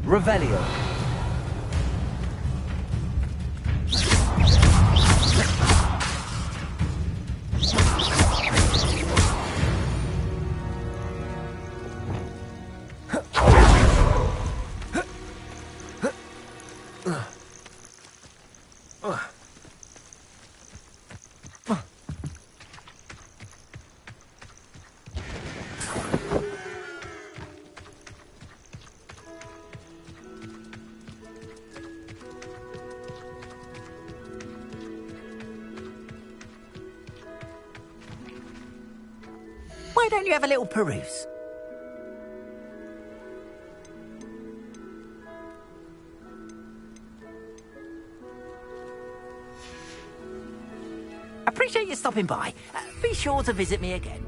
Revelio. Why don't you have a little peruse? Appreciate you stopping by. Be sure to visit me again.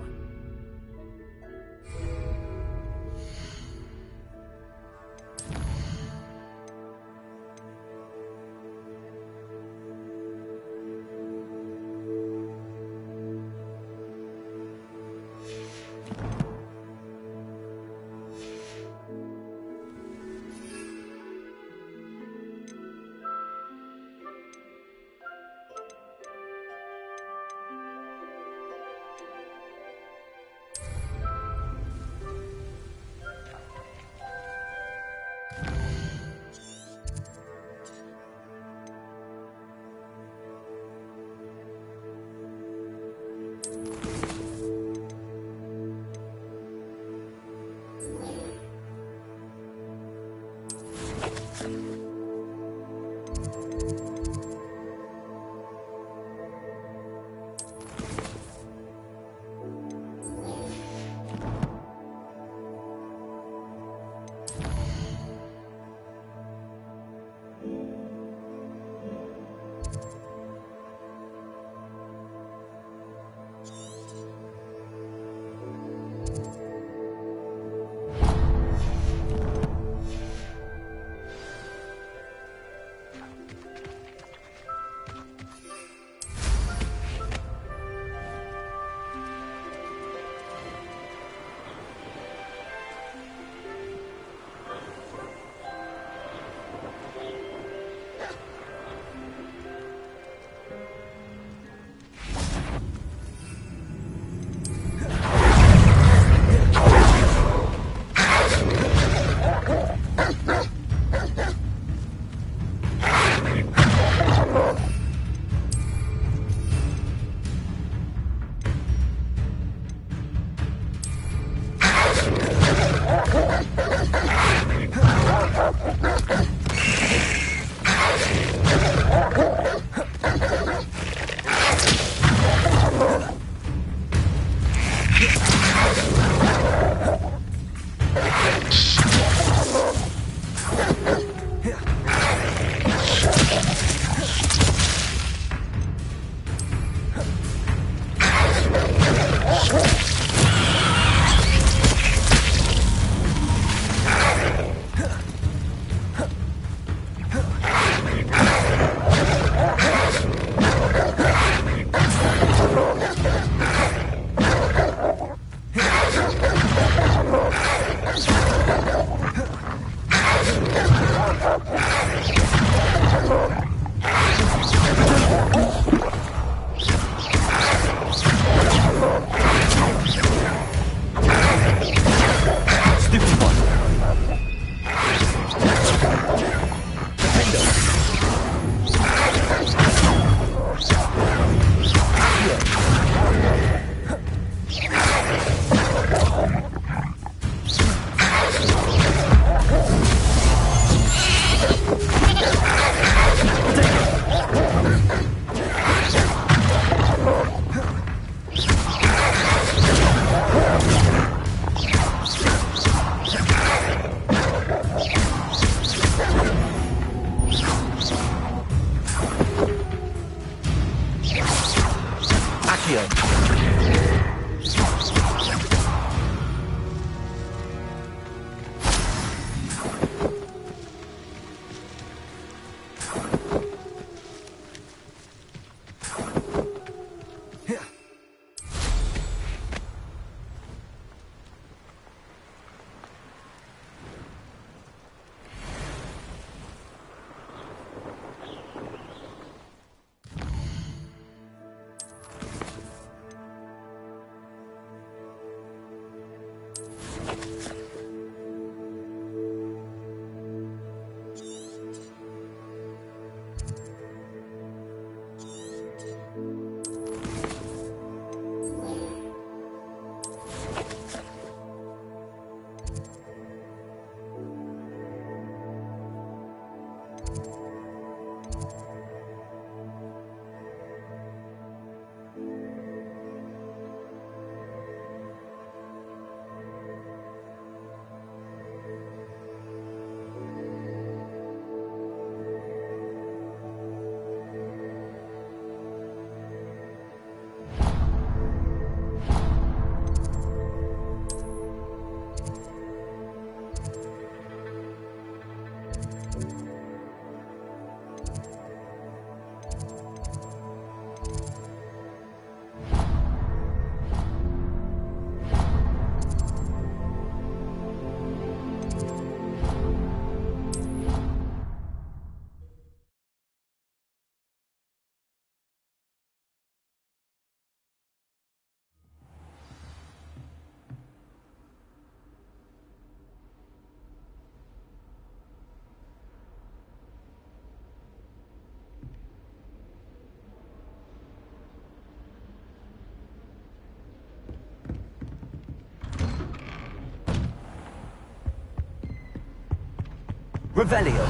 Revelio.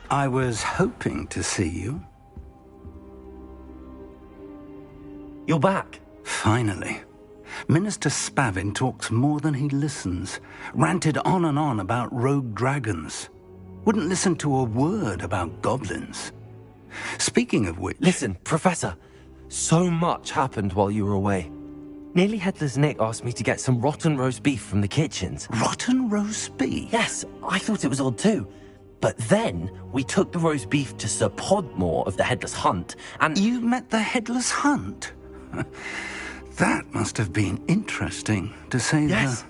I was hoping to see you. You're back. Finally. Minister Spavin talks more than he listens. Ranted on and on about rogue dragons. Wouldn't listen to a word about goblins. Speaking of which... Listen, Professor. So much happened while you were away. Nearly Headless Nick asked me to get some rotten roast beef from the kitchens. Rotten roast beef? Yes, I thought it was odd too. But then, we took the roast beef to Sir Podmore of the Headless Hunt, and... You met the Headless Hunt? That must have been interesting, to say the... Yes.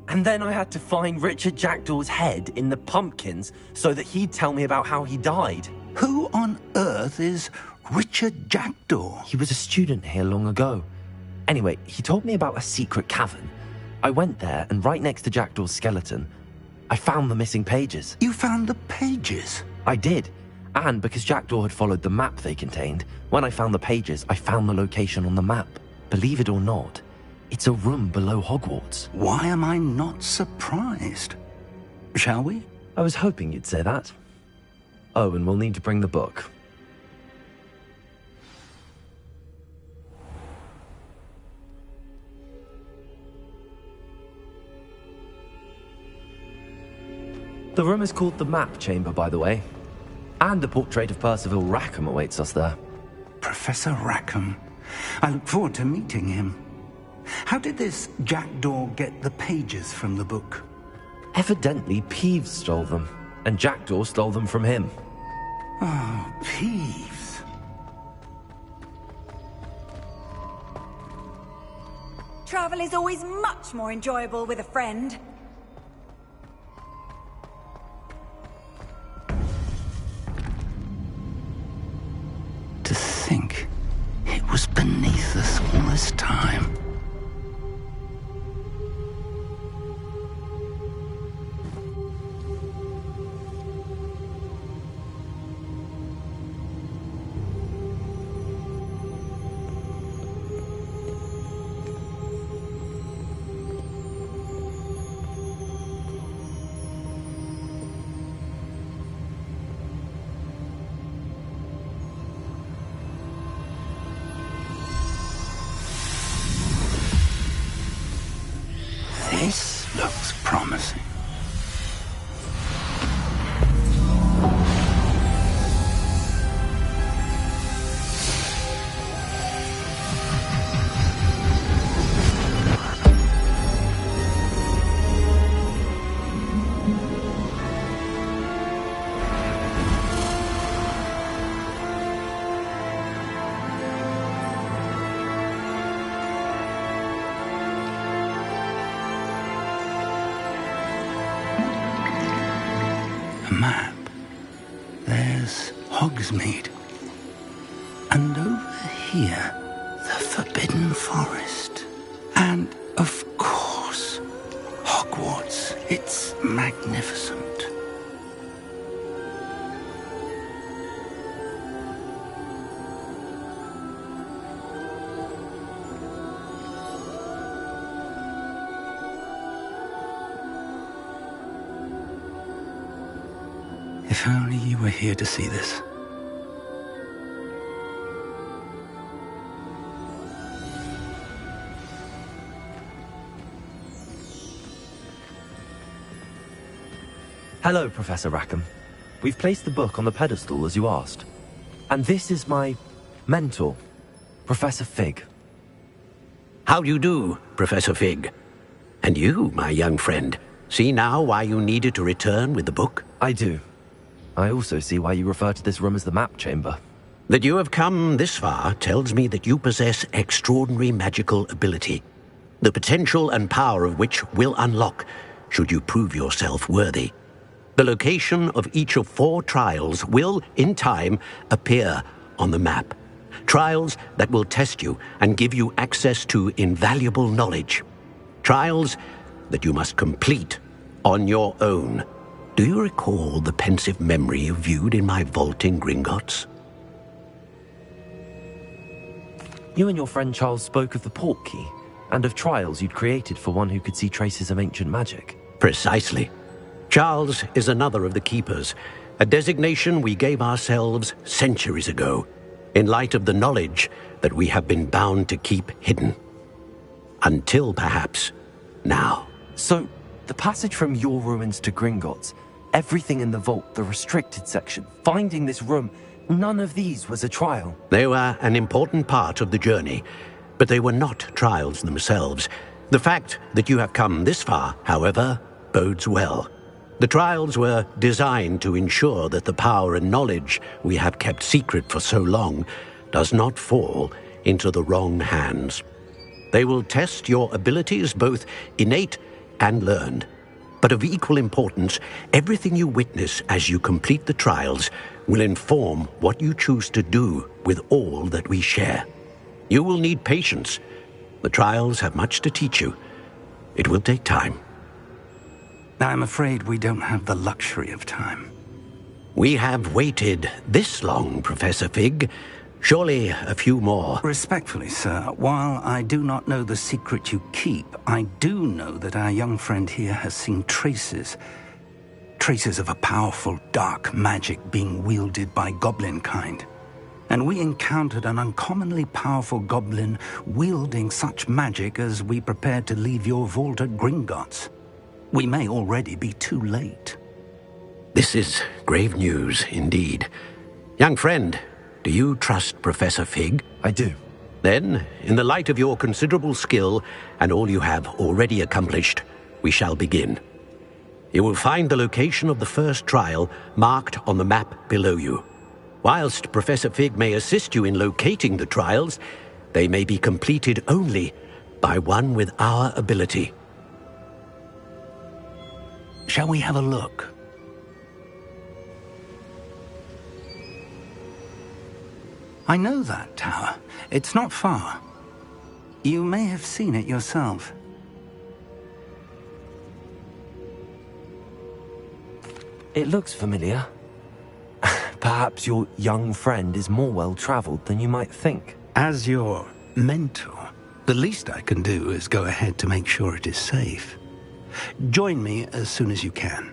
And then I had to find Richard Jackdaw's head in the pumpkins so that he'd tell me about how he died. Who on earth is Richard Jackdaw? He was a student here long ago. Anyway, he told me about a secret cavern. I went there, and right next to Jackdaw's skeleton, I found the missing pages. You found the pages? I did. And because Jackdaw had followed the map they contained, when I found the pages, I found the location on the map. Believe it or not, it's a room below Hogwarts. Why am I not surprised? Shall we? I was hoping you'd say that. Oh, and we'll need to bring the book. The room is called the Map Chamber, by the way. And a portrait of Percival Rackham awaits us there. Professor Rackham. I look forward to meeting him. How did this Jackdaw get the pages from the book? Evidently, Peeves stole them, and Jackdaw stole them from him. Oh, Peeves. Travel is always much more enjoyable with a friend. To think it was beneath us all this time. This looks promising. Map. There's Hogsmeade. And over here, Forbidden Forest. And, of course, Hogwarts. It's magnificent. If only you were here to see this. Hello, Professor Rackham. We've placed the book on the pedestal as you asked. And this is my mentor, Professor Fig. How do you do, Professor Fig? And you, my young friend, see now why you needed to return with the book? I do. I also see why you refer to this room as the map chamber. That you have come this far tells me that you possess extraordinary magical ability, the potential and power of which will unlock should you prove yourself worthy. The location of each of 4 trials will, in time, appear on the map. Trials that will test you and give you access to invaluable knowledge. Trials that you must complete on your own. Do you recall the pensive memory you viewed in my vault in Gringotts? You and your friend Charles spoke of the port key, and of trials you'd created for one who could see traces of ancient magic. Precisely. Charles is another of the Keepers, a designation we gave ourselves centuries ago, in light of the knowledge that we have been bound to keep hidden. Until, perhaps, now. So, the passage from your ruins to Gringotts, everything in the vault, the restricted section, finding this room, none of these was a trial. They were an important part of the journey, but they were not trials themselves. The fact that you have come this far, however, bodes well. The trials were designed to ensure that the power and knowledge we have kept secret for so long does not fall into the wrong hands. They will test your abilities, both innate and learned. But of equal importance, everything you witness as you complete the trials will inform what you choose to do with all that we share. You will need patience. The trials have much to teach you. It will take time. I'm afraid we don't have the luxury of time. We have waited this long, Professor Fig. Surely a few more. Respectfully, sir, while I do not know the secret you keep, I do know that our young friend here has seen traces of a powerful dark magic being wielded by goblin kind. And we encountered an uncommonly powerful goblin wielding such magic as we prepared to leave your vault at Gringotts. We may already be too late. This is grave news indeed. Young friend, do you trust Professor Fig? I do. Then, in the light of your considerable skill and all you have already accomplished, we shall begin. You will find the location of the first trial marked on the map below you. Whilst Professor Fig may assist you in locating the trials, they may be completed only by one with our ability. Shall we have a look? I know that tower. It's not far. You may have seen it yourself. It looks familiar. Perhaps your young friend is more well-traveled than you might think. As your mentor, the least I can do is go ahead to make sure it is safe. Join me as soon as you can.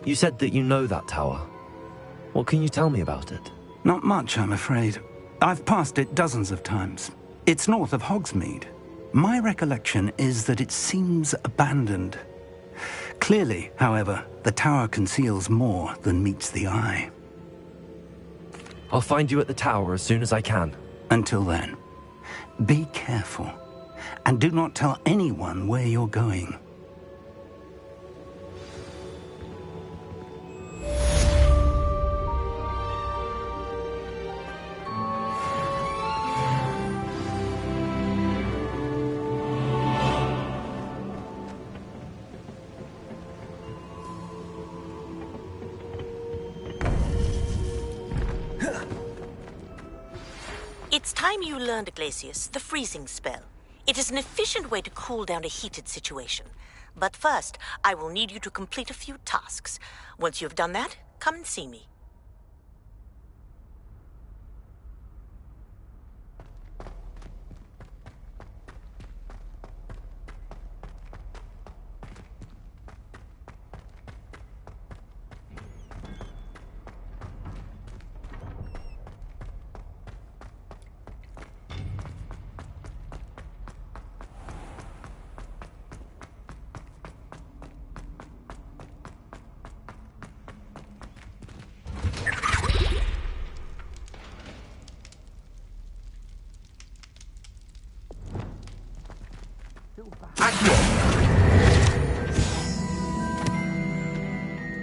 You said that you know that tower. What can you tell me about it? Not much, I'm afraid. I've passed it dozens of times. It's north of Hogsmeade. My recollection is that it seems abandoned. Clearly, however, the tower conceals more than meets the eye. I'll find you at the tower as soon as I can. Until then, be careful, and do not tell anyone where you're going. It's time you learned, Glacius, the freezing spell. It is an efficient way to cool down a heated situation. But first, I will need you to complete a few tasks. Once you've done that, come and see me.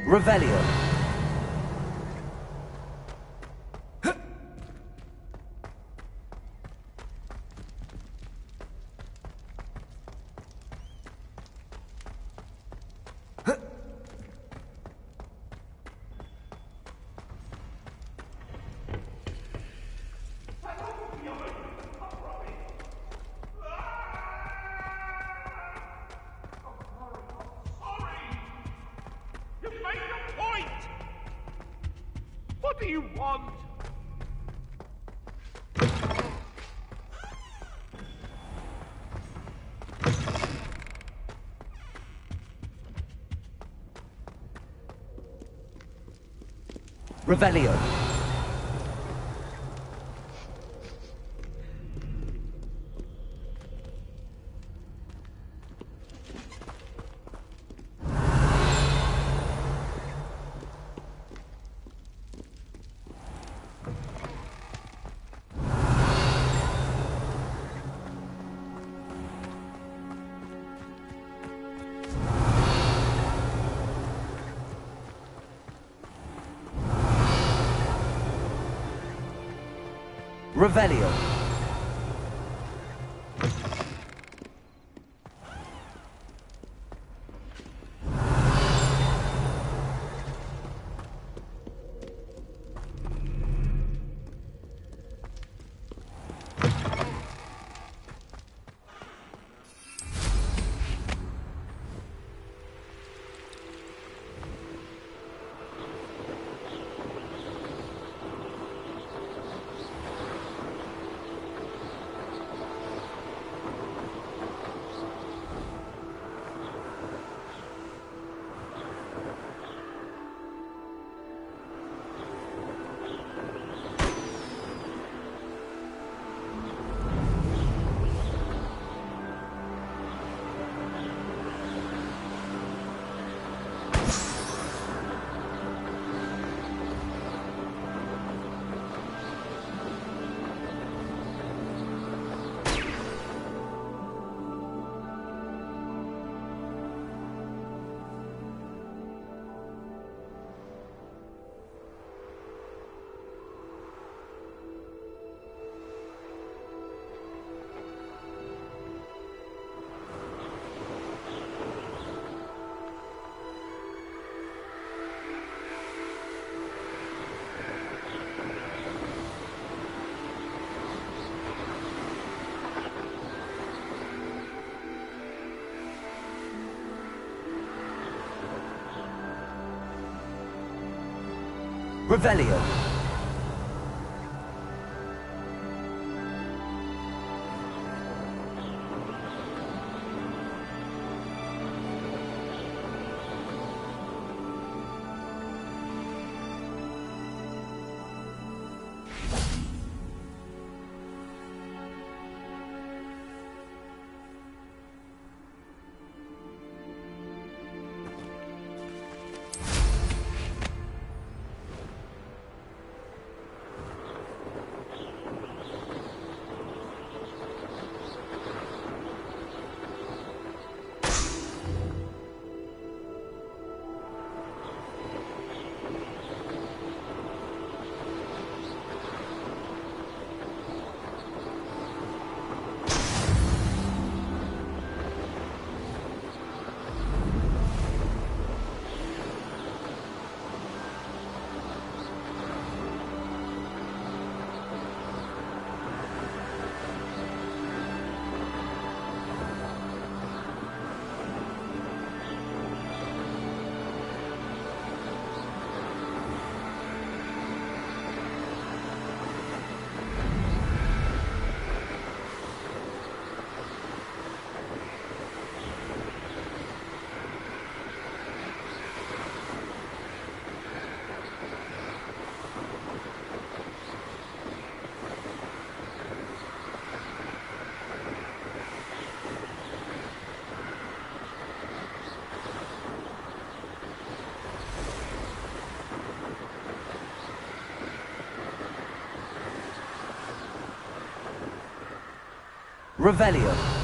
Revelio. What do you want? Revelio. Revelio. Revelio. Revelio.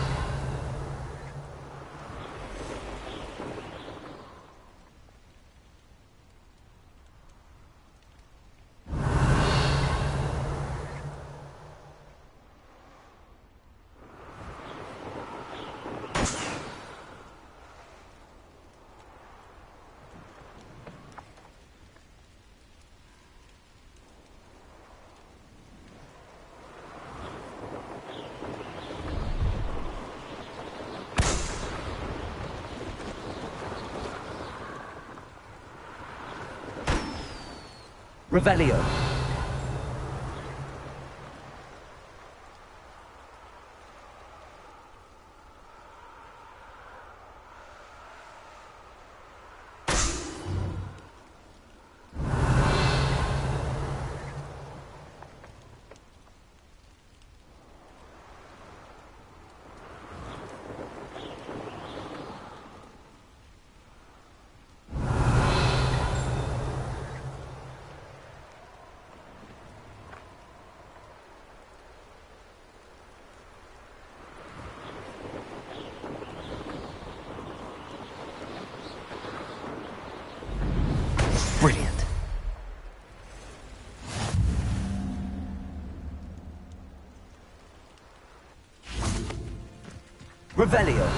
Revelio. Brilliant. Revelio.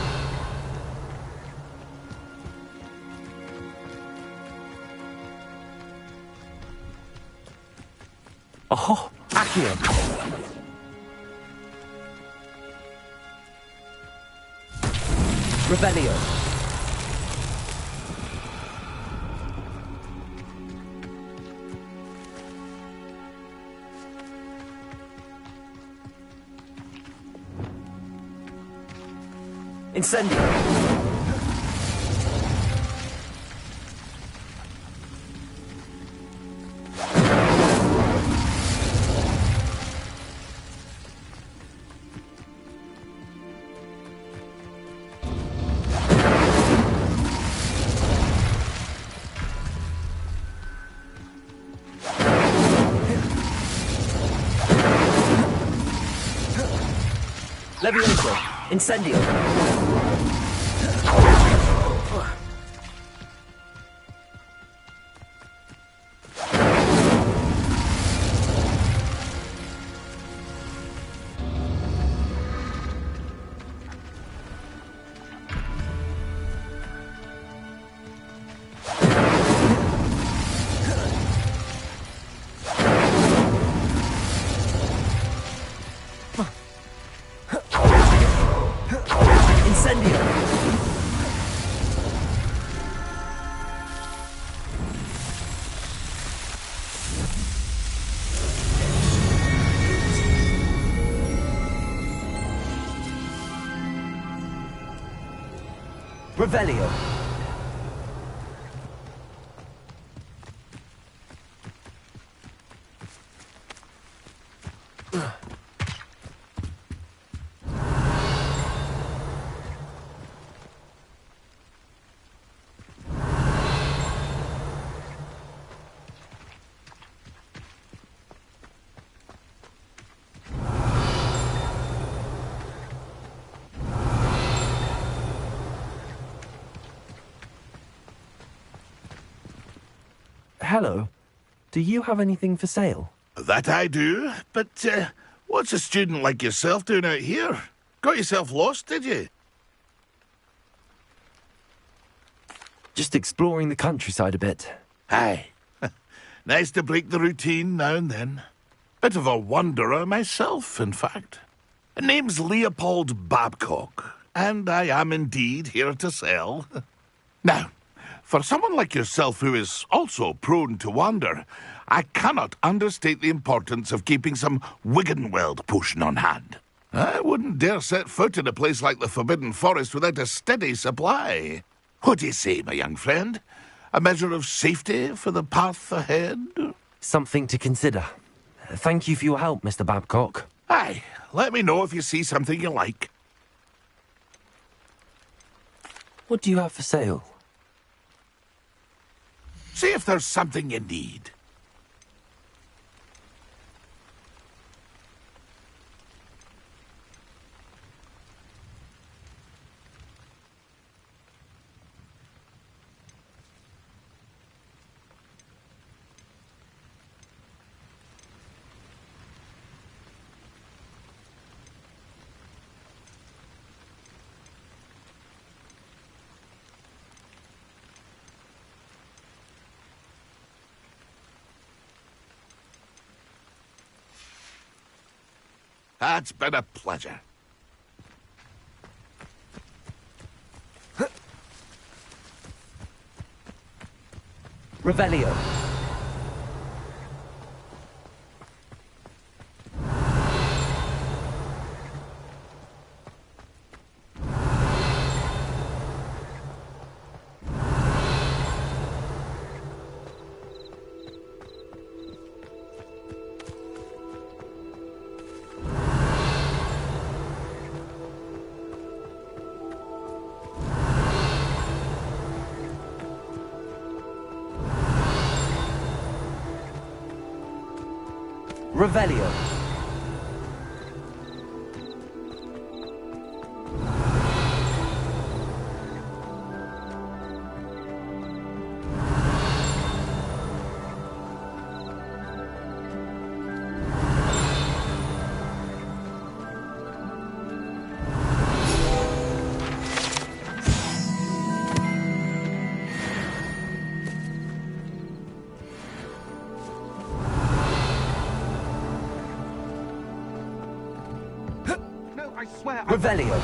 Oh, Accio. Revelio. Incendio. Levioso. Incendio. Incendio. Revelio. Hello. Do you have anything for sale? That I do, but what's a student like yourself doing out here? Got yourself lost, did you? Just exploring the countryside a bit. Aye. Nice to break the routine now and then. Bit of a wanderer myself, in fact. Name's Leopold Babcock, and I am indeed here to sell. Now, for someone like yourself who is also prone to wander, I cannot understate the importance of keeping some Wiggenweld potion on hand. I wouldn't dare set foot in a place like the Forbidden Forest without a steady supply. What do you say, my young friend? A measure of safety for the path ahead? Something to consider. Thank you for your help, Mr. Babcock. Aye, let me know if you see something you like. What do you have for sale? See if there's something you need. It's been a pleasure. Revelio. Revelio. I swear, Revelio.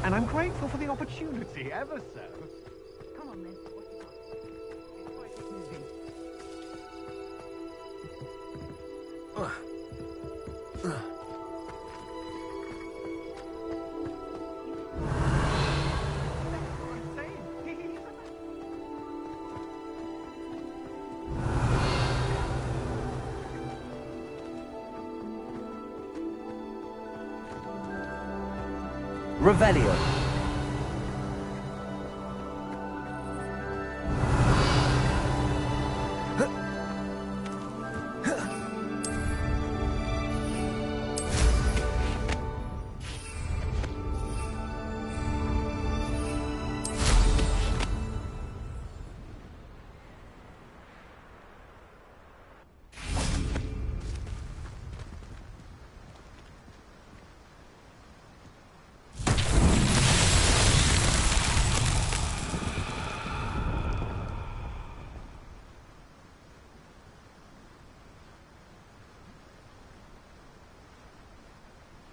And I'm grateful for the opportunity, ever so. Come on, then. What's it got? Revelio.